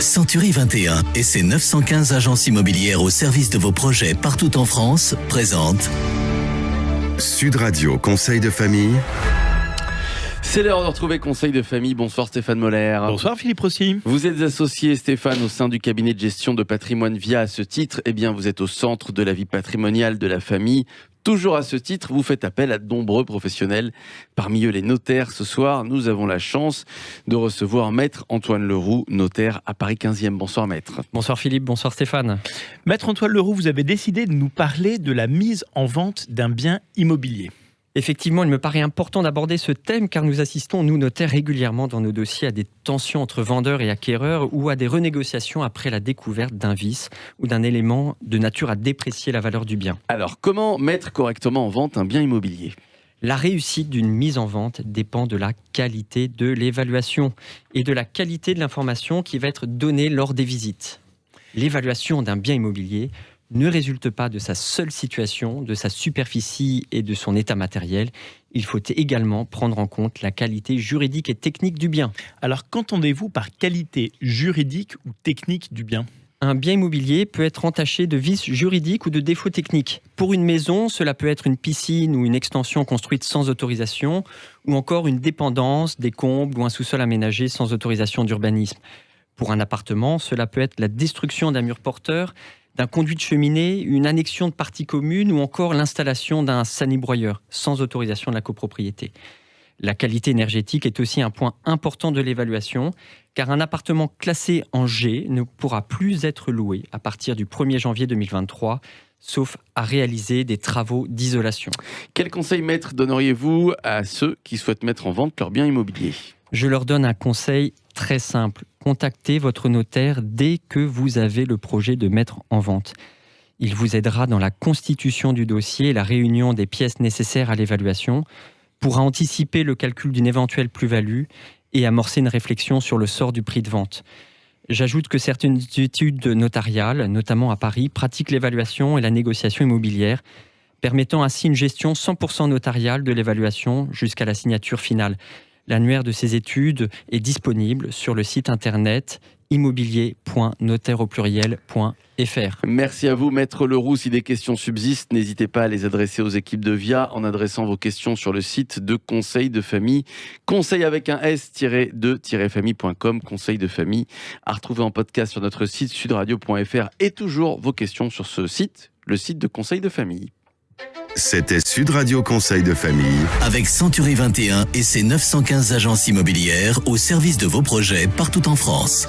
Century 21 et ses 915 agences immobilières au service de vos projets partout en France présentent Sud Radio Conseil de famille. C'est l'heure de retrouver Conseil de famille. Bonsoir Stéphane Moller. Bonsoir Philippe Rossi. Vous êtes associé Stéphane au sein du cabinet de gestion de patrimoine Via. À ce titre, vous êtes au centre de la vie patrimoniale de la famille. Toujours à ce titre, vous faites appel à de nombreux professionnels. Parmi eux, les notaires. Ce soir, nous avons la chance de recevoir Maître Antoine Leroux, notaire à Paris 15e. Bonsoir Maître. Bonsoir Philippe, bonsoir Stéphane. Maître Antoine Leroux, vous avez décidé de nous parler de la mise en vente d'un bien immobilier. Effectivement, il me paraît important d'aborder ce thème car nous assistons, nous notaires, régulièrement dans nos dossiers à des tensions entre vendeurs et acquéreurs ou à des renégociations après la découverte d'un vice ou d'un élément de nature à déprécier la valeur du bien. Alors, comment mettre correctement en vente un bien immobilier ? La réussite d'une mise en vente dépend de la qualité de l'évaluation et de la qualité de l'information qui va être donnée lors des visites. L'évaluation d'un bien immobilier ne résulte pas de sa seule situation, de sa superficie et de son état matériel. Il faut également prendre en compte la qualité juridique et technique du bien. Alors, qu'entendez-vous par qualité juridique ou technique du bien ? Un bien immobilier peut être entaché de vices juridiques ou de défauts techniques. Pour une maison, cela peut être une piscine ou une extension construite sans autorisation, ou encore une dépendance, des combles ou un sous-sol aménagé sans autorisation d'urbanisme. Pour un appartement, cela peut être la destruction d'un mur porteur, d'un conduit de cheminée, une annexion de parties communes ou encore l'installation d'un sanibroyeur sans autorisation de la copropriété. La qualité énergétique est aussi un point important de l'évaluation car un appartement classé en G ne pourra plus être loué à partir du 1er janvier 2023 sauf à réaliser des travaux d'isolation. Quel conseil maître donneriez-vous à ceux qui souhaitent mettre en vente leur bien immobilier ? Je leur donne un conseil très simple. Contactez votre notaire dès que vous avez le projet de mettre en vente. Il vous aidera dans la constitution du dossier et la réunion des pièces nécessaires à l'évaluation, pourra anticiper le calcul d'une éventuelle plus-value et amorcer une réflexion sur le sort du prix de vente. J'ajoute que certaines études notariales, notamment à Paris, pratiquent l'évaluation et la négociation immobilière, permettant ainsi une gestion 100% notariale de l'évaluation jusqu'à la signature finale. L'annuaire de ces études est disponible sur le site internet immobilier.notaire.fr. Merci à vous, Maître Leroux. Si des questions subsistent, n'hésitez pas à les adresser aux équipes de Via en adressant vos questions sur le site de Conseil de famille. Conseil avec un s-de-famille.com. Conseil de famille à retrouver en podcast sur notre site sudradio.fr et toujours vos questions sur ce site, le site de Conseil de famille. C'était Sud Radio Conseil de famille. avec Century 21 et ses 915 agences immobilières au service de vos projets partout en France.